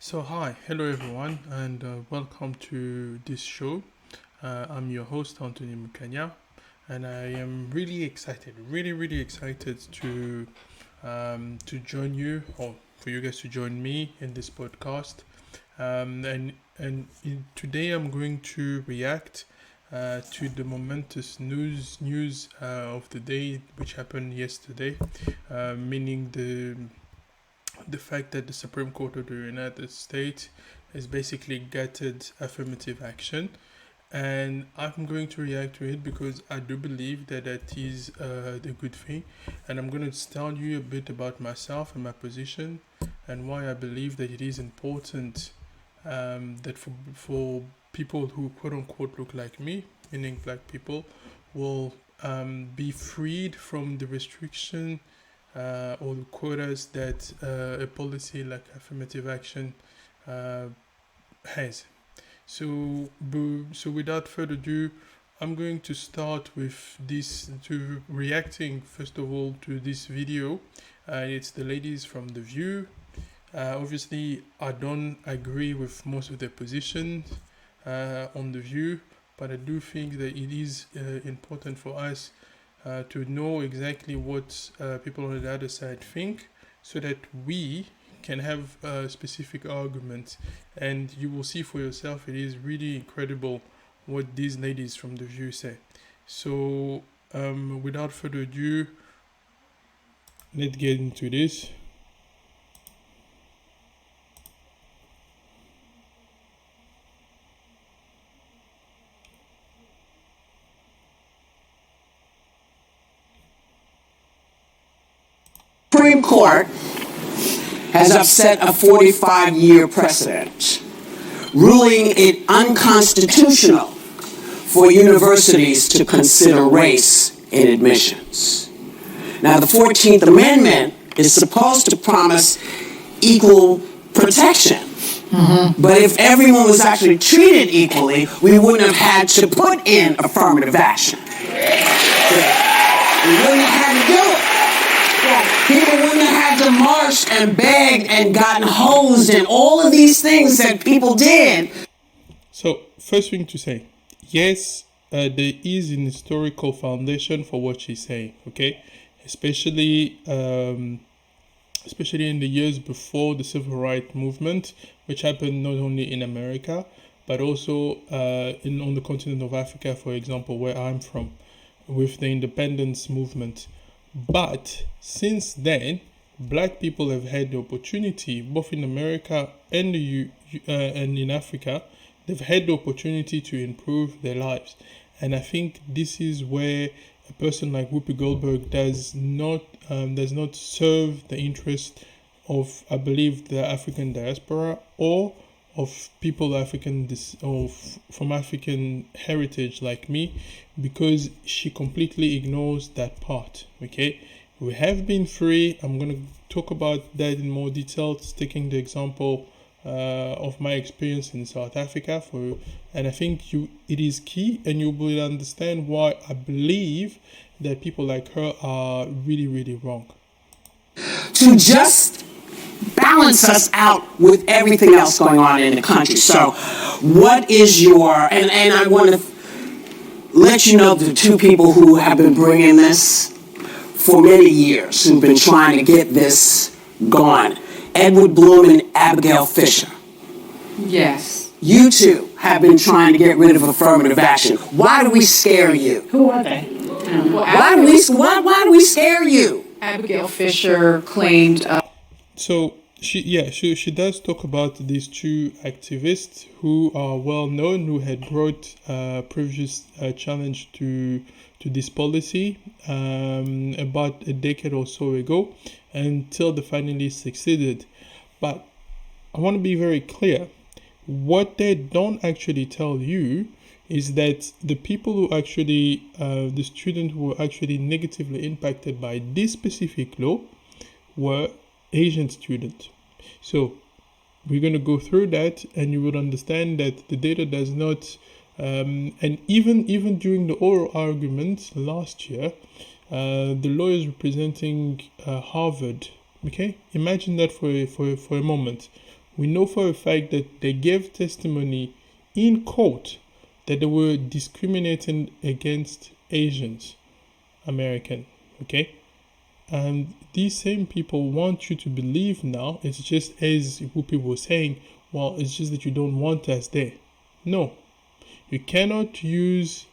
Hello everyone, and welcome to this show. I'm your host, Anthony Mukanya, and I am really excited, really excited to join you, or for you guys to join me in this podcast. Today I'm going to react to the momentous news of the day, which happened yesterday, meaning the fact that the Supreme Court of the United States has basically gutted affirmative action. And I'm going to react to it because I do believe that that is the good thing. And I'm going to tell you a bit about myself and my position and why I believe that it is important that for people who quote unquote look like me, meaning black people, will be freed from the restriction or the quotas that a policy like affirmative action has. So without further ado, I'm going to start with reacting first of all to this video. It's the ladies from The View. Obviously, I don't agree with most of their positions on The View, but I do think that it is important for us to know exactly what people on the other side think, so that we can have specific arguments. And you will see for yourself, it is really incredible what these ladies from The View say. So without further ado, let's get into this. Supreme Court has upset a 45-year precedent, ruling it unconstitutional for universities to consider race in admissions. Now, the 14th Amendment is supposed to promise equal protection. But if everyone was actually treated equally, we wouldn't have had to put in affirmative action. We wouldn't have had to do it. People wouldn't have had to march and beg and gotten hosed and all of these things that people did. So, first thing to say, yes, there is an historical foundation for what she's saying, okay? Especially in the years before the civil rights movement, which happened not only in America, but also on the continent of Africa, for example, where I'm from, with the independence movement. But since then, black people have had the opportunity, both in America and and in Africa, they've had the opportunity to improve their lives. And I think this is where a person like Whoopi Goldberg does not serve the interest of, I believe, the African diaspora or of people from African heritage like me, because she completely ignores that part. Okay, we have been free. I'm going to talk about that in more detail, taking the example of my experience in South Africa and I think it is key, and you will understand why I believe that people like her are really wrong. To just balance us out with everything else going on in the country. So what is and I want to let you know the two people who have been bringing this for many years, who've been trying to get this going. Edward Bloom and Abigail Fisher. Yes. You two have been trying to get rid of affirmative action. Why do we scare you? Who are they? Why do we scare you? Abigail Fisher claimed. So she does talk about these two activists who are well known, who had brought previous challenge to this policy about a decade or so ago, until they finally succeeded. But I want to be very clear. What they don't actually tell you is that the people who actually, the students who were actually negatively impacted by this specific law were Asian students. So we're going to go through that, and you will understand that the data does not, and even during the oral arguments last year, the lawyers representing Harvard, okay, imagine that for a moment, We know for a fact that they gave testimony in court that they were discriminating against Asians, American, okay? And these same people want you to believe now, it's just as people were saying, well, it's just that you don't want us there. No, you cannot use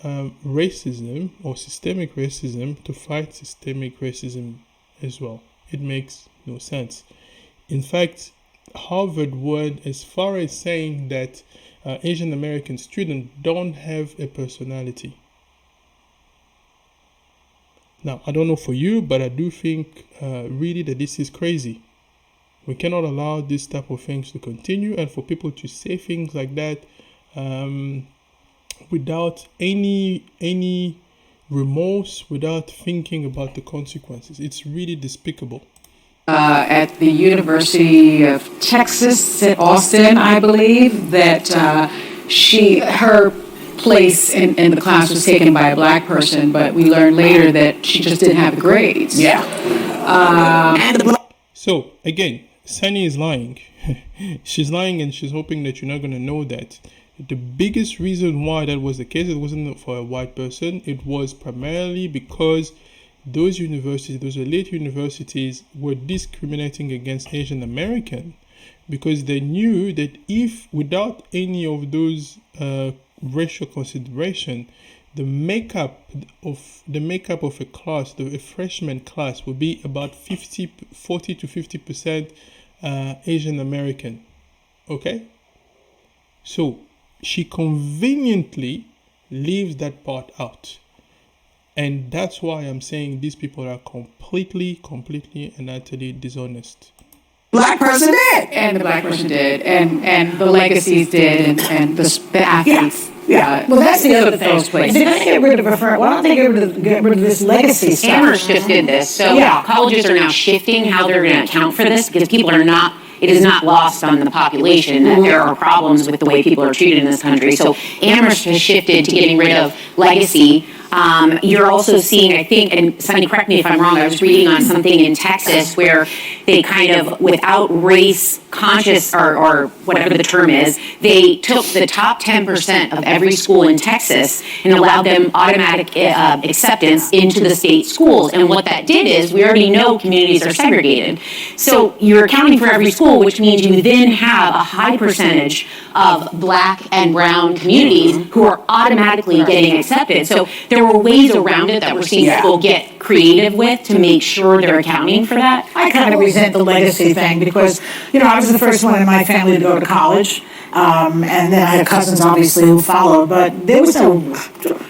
racism or systemic racism to fight systemic racism as well. It makes no sense. In fact, Harvard went as far as saying that Asian American students don't have a personality. Now, I don't know for you, but I do think really that this is crazy. We cannot allow this type of things to continue, and for people to say things like that without any remorse, without thinking about the consequences. It's really despicable. At the University of Texas at Austin, I believe, that her place in the class was taken by a black person, but we learned later that she just didn't have the grades. Yeah. So, again, Sunny is lying. She's lying and she's hoping that you're not going to know that. The biggest reason why that was the case, it wasn't for a white person. It was primarily because those universities, those elite universities, were discriminating against Asian American because they knew that if, without any of those racial consideration, the makeup of a class, a freshman class, would be about 40 to 50% Asian American. Okay? So she conveniently leaves that part out. And that's why I'm saying these people are completely and utterly dishonest. Black person did. And the black person did, and the legacies did, and the athletes. Yeah. Well, that's the other thing. Those places. They're going to get rid of her. Why don't they get rid of this legacy stuff? Amherst just did this. So Yeah. colleges are now shifting how they're going to account for this because people are not, it is not lost on the population that there are problems with the way people are treated in this country. So Amherst has shifted to getting rid of legacy. You're also seeing, I think, and Sunny, correct me if I'm wrong, I was reading on something in Texas where they kind of, without race conscious or whatever the term is, they took the top 10% of every school in Texas and allowed them automatic acceptance into the state schools. And what that did is, we already know communities are segregated. So you're accounting for every school, which means you then have a high percentage of black and brown communities who are automatically getting accepted. So there were ways around it that we're seeing people get creative with to make sure they're accounting for that. I kind of resent the legacy thing because, I was the first one in my family to go to college. And then I had cousins, obviously, who followed. But there was no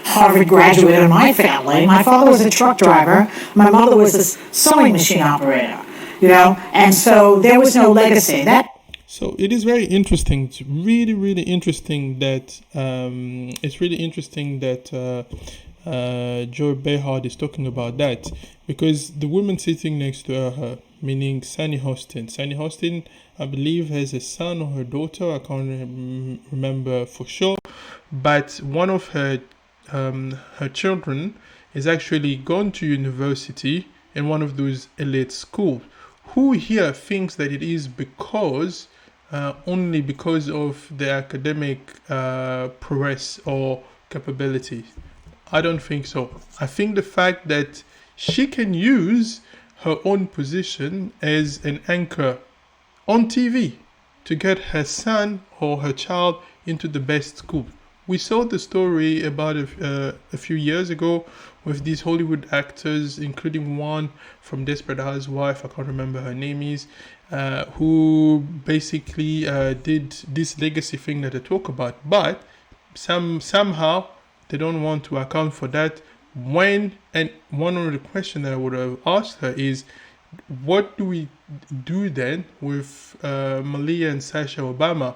Harvard graduate in my family. My father was a truck driver. My mother was a sewing machine operator, And so there was no legacy. So it is very interesting. It's really interesting that Joy Behar is talking about that, because the woman sitting next to her, meaning Sunny Hostin. Sunny Hostin, I believe, has a son or her daughter. I can't remember for sure, but one of her children is actually gone to university in one of those elite schools. Who here thinks that it is because only because of the academic prowess or capabilities? I don't think so. I think the fact that she can use her own position as an anchor on TV to get her son or her child into the best school. We saw the story about a few years ago with these Hollywood actors, including one from Desperate Housewives, I can't remember her name is, who basically did this legacy thing that I talk about. But somehow they don't want to account for that. And one of the questions that I would have asked her is, what do we do then with Malia and Sasha Obama?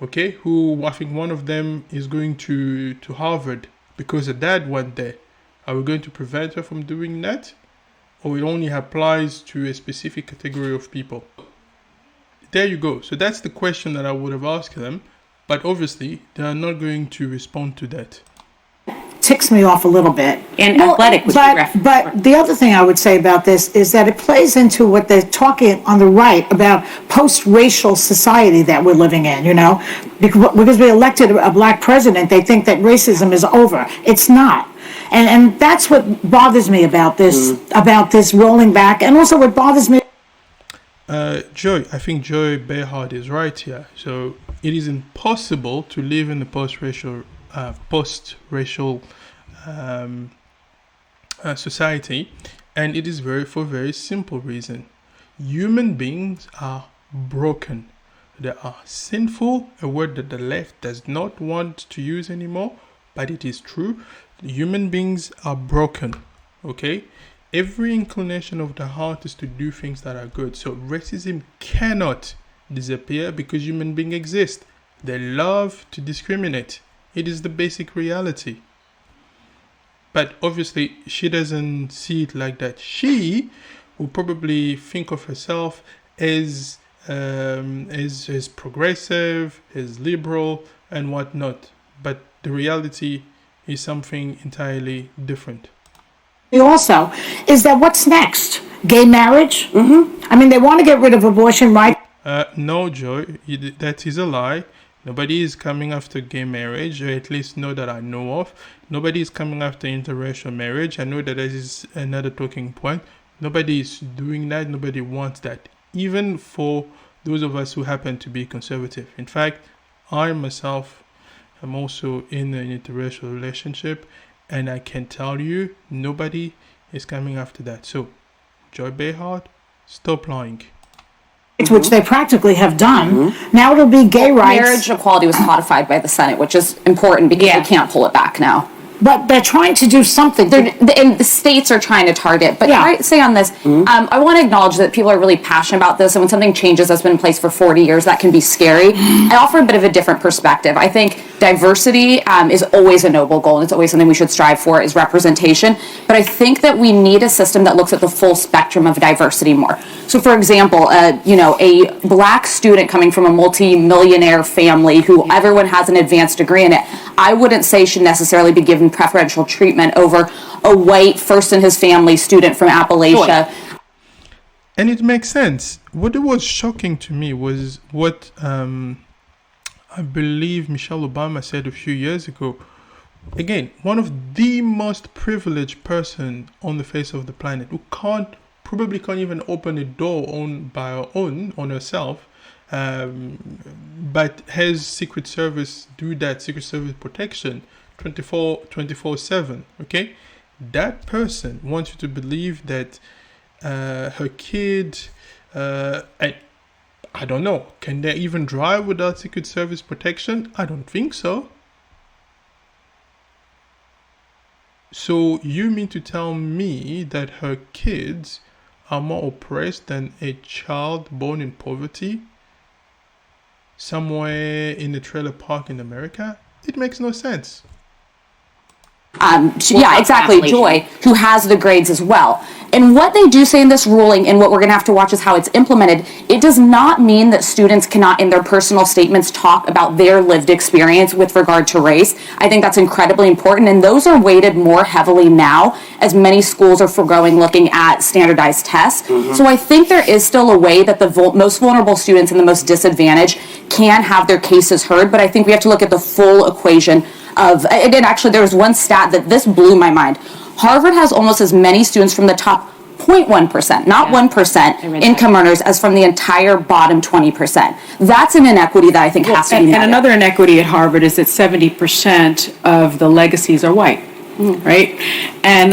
Okay, who I think one of them is going to Harvard because her dad went there. Are we going to prevent her from doing that? Or it only applies to a specific category of people? There you go. So that's the question that I would have asked them. But obviously, they are not going to respond to that. ticks me off a little bit. And athletic was referenced. But the other thing I would say about this is that it plays into what they're talking on the right about post-racial society that we're living in, you know? Because we elected a black president, they think that racism is over. It's not. And that's what bothers me about this rolling back, and also what bothers me. Joy, I think Joy Behard is right here. So it is impossible to live in a post-racial society, and it is for very simple reason. Human beings are broken. They are sinful, a word that the left does not want to use anymore, but it is true. Human beings are broken, okay? Every inclination of the heart is to do things that are good. So racism cannot disappear because human beings exist. They love to discriminate. It is the basic reality. But obviously, she doesn't see it like that. She will probably think of herself as progressive, as liberal, and whatnot. But the reality is something entirely different. Also, is that what's next? Gay marriage? I mean, they want to get rid of abortion, right? No, Joy, that is a lie. Nobody is coming after gay marriage, or at least not that I know of. Nobody is coming after interracial marriage. I know that is another talking point. Nobody is doing that. Nobody wants that, even for those of us who happen to be conservative. In fact, I myself am also in an interracial relationship, and I can tell you, nobody is coming after that. So, Joy Behard, stop lying. Which they practically have done. Now it'll be gay rights. Marriage equality was codified by the Senate, which is important because they can't pull it back now. But they're trying to do something. And the states are trying to target. But can I say on this, I want to acknowledge that people are really passionate about this. And when something changes that's been in place for 40 years, that can be scary. I offer a bit of a different perspective. I think diversity is always a noble goal, and it's always something we should strive for, is representation. But I think that we need a system that looks at the full spectrum of diversity more. So, for example, a black student coming from a multi-millionaire family who everyone has an advanced degree in it, I wouldn't say should necessarily be given preferential treatment over a white first in his family student from Appalachia. And it makes sense. What was shocking to me was what I believe Michelle Obama said a few years ago. Again, one of the most privileged person on the face of the planet who probably can't even open a door on herself, but has Secret Service do that, Secret Service protection 24/7, okay? That person wants you to believe that her kid, I don't know, can they even drive without Secret Service protection? I don't think so. So you mean to tell me that her kids are more oppressed than a child born in poverty somewhere in a trailer park in America? It makes no sense. Exactly, Joy, who has the grades as well. And what they do say in this ruling, and what we're going to have to watch is how it's implemented, it does not mean that students cannot, in their personal statements, talk about their lived experience with regard to race. I think that's incredibly important, and those are weighted more heavily now as many schools are foregoing looking at standardized tests. So I think there is still a way that the most vulnerable students and the most disadvantaged can have their cases heard, but I think we have to look at the full equation of, and actually there was one stat that this blew my mind. Harvard has almost as many students from the top 0.1%, not 1% income earners as from the entire bottom 20%. That's an inequity that I think has to be met. And another inequity at Harvard is that 70% of the legacies are white, right? And,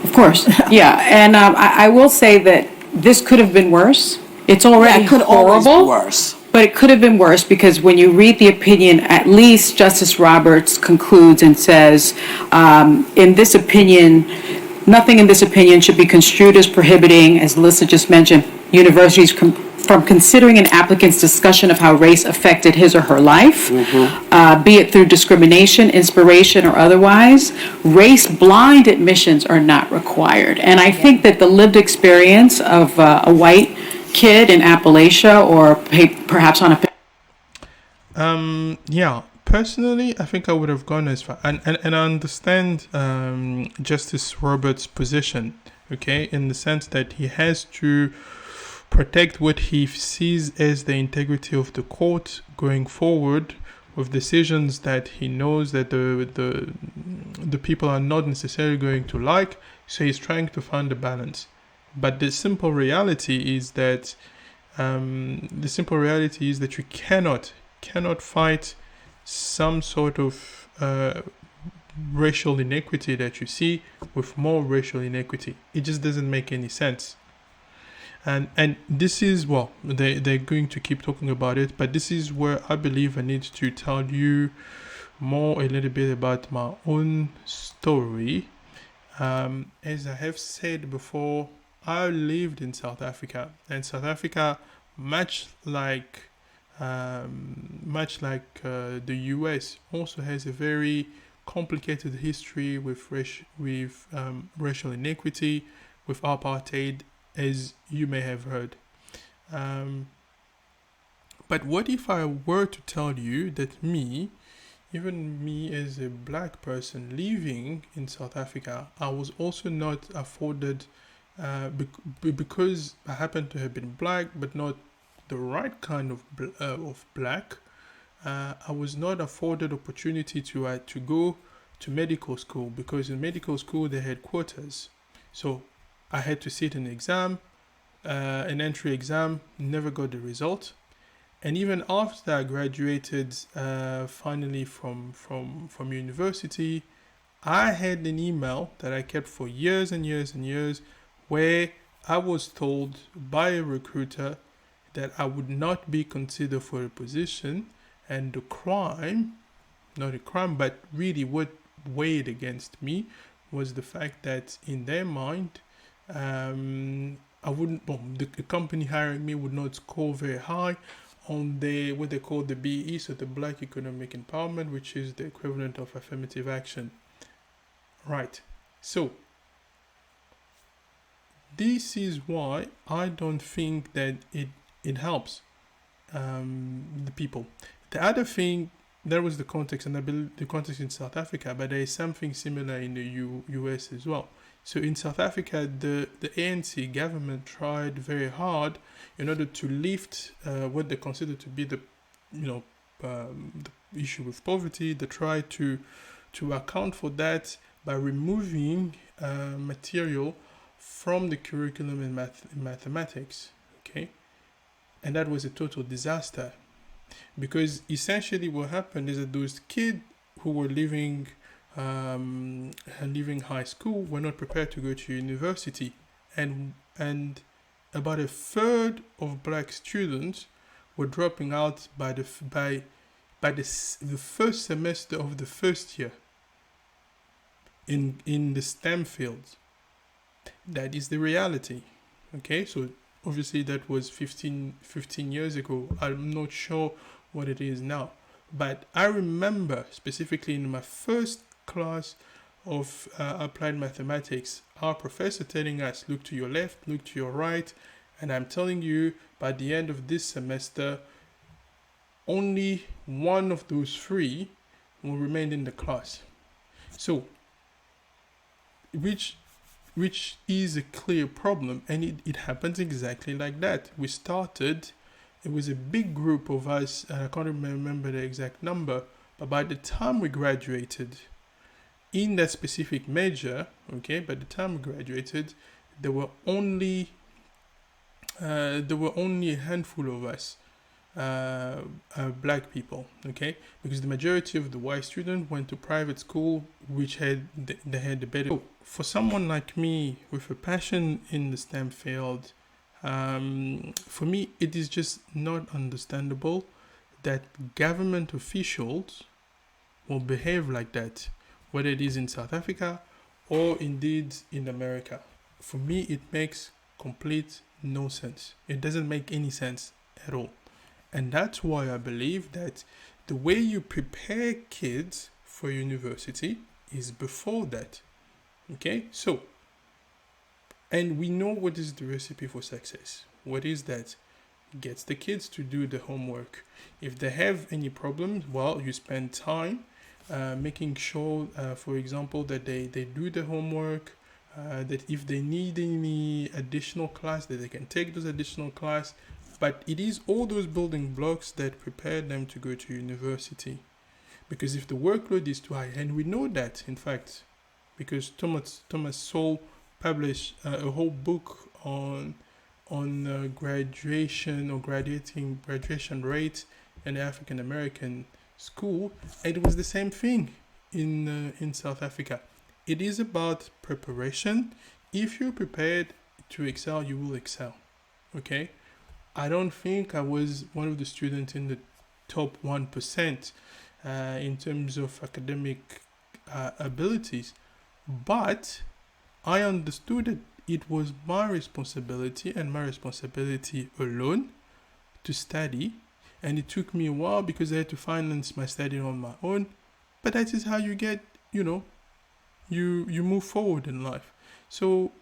of course, yeah. And I will say that this could have been worse. It's already horrible. Worse. But it could have been worse because when you read the opinion, at least Justice Roberts concludes and says, in this opinion, nothing in this opinion should be construed as prohibiting, as Alyssa just mentioned, universities from considering an applicant's discussion of how race affected his or her life, be it through discrimination, inspiration, or otherwise. Race-blind admissions are not required. And I think that the lived experience of a white kid in Appalachia or perhaps on a Personally, I think I would have gone as far, and I understand Justice Roberts' position, okay, in the sense that he has to protect what he sees as the integrity of the court going forward with decisions that he knows that the people are not necessarily going to like. So he's trying to find a balance. But the simple reality is that you cannot fight some sort of racial inequity that you see with more racial inequity. It just doesn't make any sense. And this is, well, they're going to keep talking about it, but this is where I believe I need to tell you more a little bit about my own story. As I have said before, I lived in South Africa, and South Africa, much like the US, also has a very complicated history with racial inequity, with apartheid, as you may have heard. But what if I were to tell you that even me as a black person living in South Africa, I was also not afforded, because I happen to have been black, but not the right kind of black. I was not afforded opportunity to go to medical school, because in medical school they had quotas. So I had to sit an exam, an entry exam, never got the result. And even after I graduated finally from university, I had an email that I kept for years and years and years, where I was told by a recruiter that I would not be considered for a position, and not a crime, but really what weighed against me was the fact that in their mind, the company hiring me would not score very high on what they call the BE, so the Black Economic Empowerment, which is the equivalent of affirmative action. Right. So this is why I don't think that it helps the people. The other thing, that was the context, and I believe the context in South Africa, but there is something similar in the US as well. So in South Africa, the ANC government tried very hard in order to lift what they consider to be the issue with poverty. They tried to account for that by removing material from the curriculum in mathematics. Okay, and that was a total disaster, because essentially what happened is that those kids who were leaving high school were not prepared to go to university, and about a third of black students were dropping out by the first semester of the first year in the STEM fields. That is the reality. Okay, so obviously that was 15 years ago. I'm not sure what it is now, but I remember specifically in my first class of applied mathematics, our professor telling us, look to your left, look to your right, and I'm telling you, by the end of this semester, only one of those three will remain in the class. So, which is a clear problem, and it happens exactly like that. It was a big group of us, and I can't remember the exact number, but by the time we graduated in that specific major, okay, by the time we graduated, there were only a handful of us, black people, okay, because the majority of the white students went to private school, which had the better. So for someone like me with a passion in the STEM field, for me it is just not understandable that government officials will behave like that, whether it is in South Africa or indeed in America. For me, it makes complete no sense. It doesn't make any sense at all. And that's why I believe that the way you prepare kids for university is before that. Okay? So, and we know what is the recipe for success. What is that? gets the kids to do the homework. If they have any problems, well, you spend time making sure, for example, that they do the homework, that if they need any additional class, that they can take those additional class. But it is all those building blocks that prepare them to go to university. Because if the workload is too high, and we know that, in fact, because Thomas Sowell published a whole book on graduation or graduation rate in the African American school, and it was the same thing in South Africa. It is about preparation. If you're prepared to excel, you will excel. Okay, I don't think I was one of the students in the top 1% in terms of academic abilities, but I understood that it was my responsibility and my responsibility alone to study, and it took me a while because I had to finance my study on my own. But that is how you get, you move forward in life. So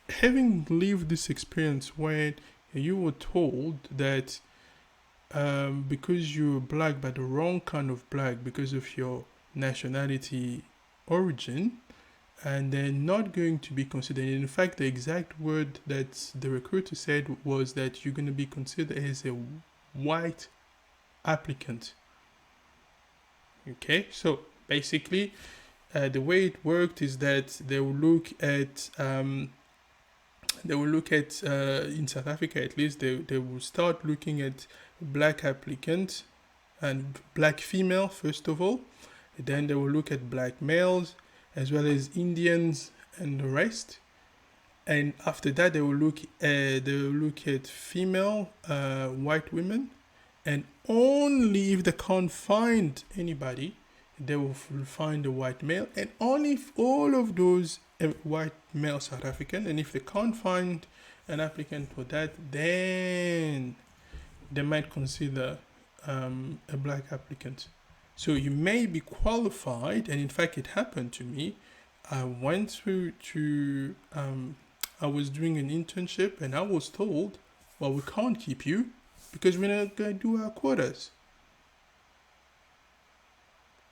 having lived this experience when you were told that because you're black, but the wrong kind of black because of your nationality origin, and they're not going to be considered. In fact, the exact word that the recruiter said was that you're going to be considered as a white applicant. Okay, so basically, the way it worked is that they will look at in South Africa at least, they will start looking at black applicants and black female first of all. Then they will look at black males as well as Indians and the rest. And after that, they will look at female white women, and only if they can't find anybody, they will find a white male, and only if all of those white male South African, and if they can't find an applicant for that, then they might consider a black applicant. So you may be qualified, and in fact it happened to me. I went through to, I was doing an internship, and I was told, well, we can't keep you because we're not going to do our quotas.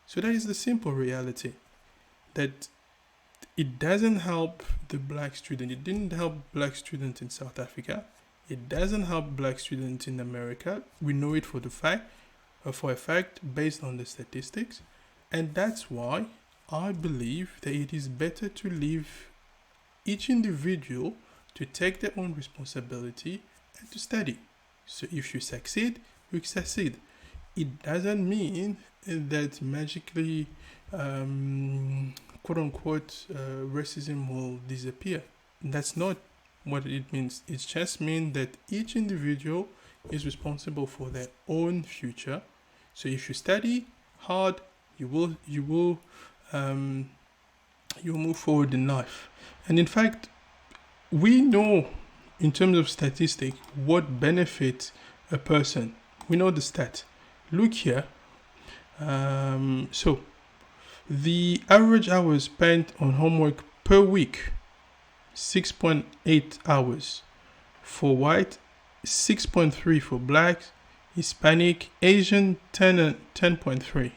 So that is the simple reality, that it doesn't help the black student. It didn't help black students in South Africa. It doesn't help black students in America. We know it for a fact based on the statistics. And that's why I believe that it is better to leave each individual to take their own responsibility and to study. So if you succeed, you succeed. It doesn't mean that magically, quote unquote, racism will disappear. That's not what it means. It just means that each individual is responsible for their own future. So if you study hard, you will move forward in life. And in fact, we know in terms of statistics what benefits a person. We know the stat. Look here. So the average hours spent on homework per week, 6.8 hours for white, 6.3 for blacks, Hispanic, Asian, 10.3.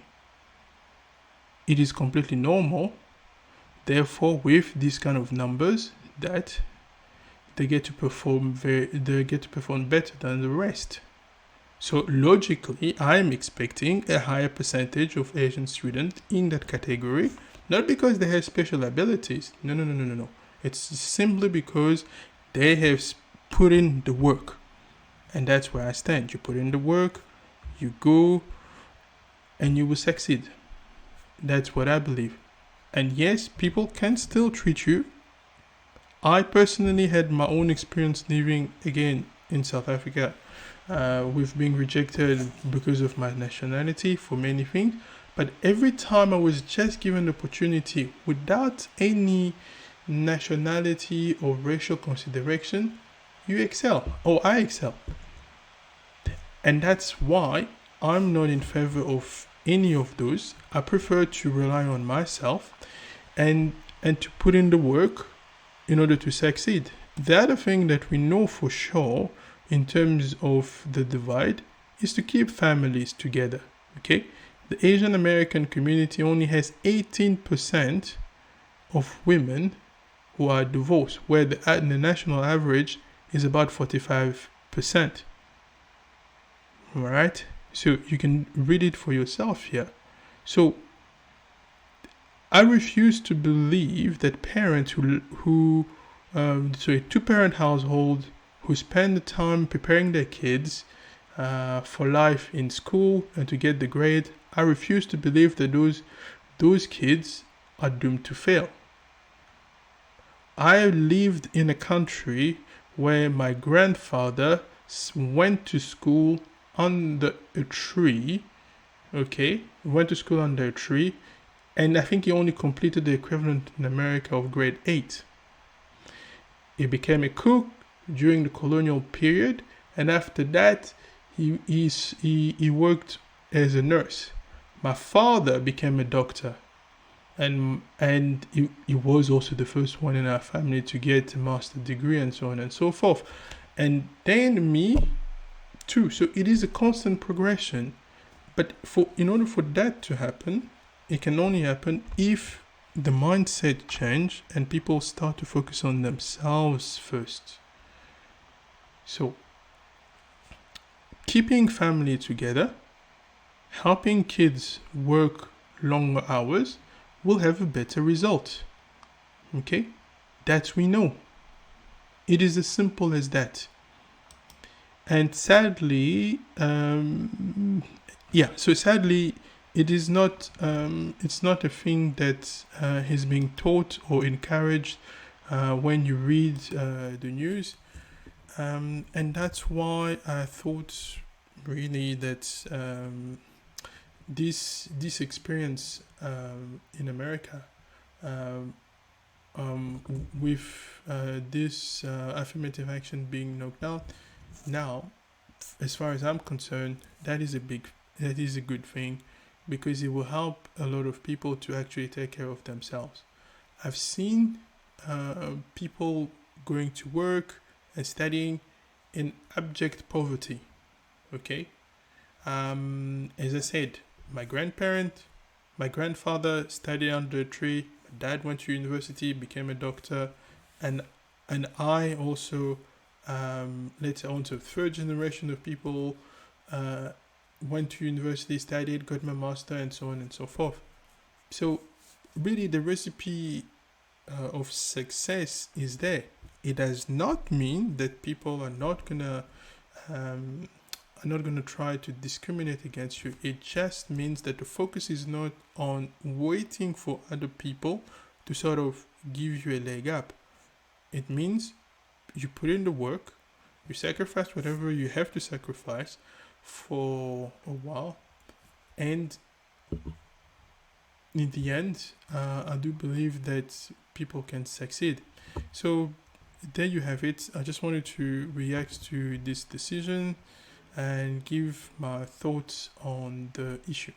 It is completely normal, therefore, with these kind of numbers, that they get to perform better than the rest. So logically, I'm expecting a higher percentage of Asian students in that category, not because they have special abilities. No. It's simply because they have put in the work. And that's where I stand. You put in the work, you go, and you will succeed. That's what I believe. And yes, people can still treat you. I personally had my own experience living again in South Africa with being rejected because of my nationality for many things. But every time I was just given the opportunity without any nationality or racial consideration, you excel, or I excel. And that's why I'm not in favor of any of those. I prefer to rely on myself and to put in the work in order to succeed. The other thing that we know for sure in terms of the divide is to keep families together. Okay, the Asian American community only has 18% of women who are divorced, where the national average is about 45%. All right, so you can read it for yourself here. So I refuse to believe that parents so a two-parent household who spend the time preparing their kids for life in school and to get the grade, I refuse to believe that those kids are doomed to fail. I lived in a country where my grandfather went to school under a tree. Okay, went to school under a tree, and I think he only completed the equivalent in America of grade 8. He became a cook during the colonial period, and after that, he worked as a nurse. My father became a doctor, and he was also the first one in our family to get a master's degree and so on and so forth. And then me too. So it is a constant progression. But in order for that to happen, it can only happen if the mindset change and people start to focus on themselves first. So keeping family together, helping kids work longer hours will have a better result. Okay? That we know. It is as simple as that. And sadly, sadly, it is not. It's not a thing that is being taught or encouraged when you read the news, and that's why I thought really that this experience in America with this affirmative action being knocked out now, as far as I'm concerned, that is a good thing, because it will help a lot of people to actually take care of themselves. I've seen people going to work and studying in abject poverty. Okay, as I said, my grandfather studied under a tree. My dad went to university, became a doctor, and I also later on, so third generation of people went to university, studied, got my master, and so on and so forth. So really, the recipe of success is there. It does not mean that people are not gonna try to discriminate against you. It just means that the focus is not on waiting for other people to sort of give you a leg up. It means you put in the work, you sacrifice whatever you have to sacrifice for a while, and in the end, I do believe that people can succeed. So there you have it. I just wanted to react to this decision and give my thoughts on the issue.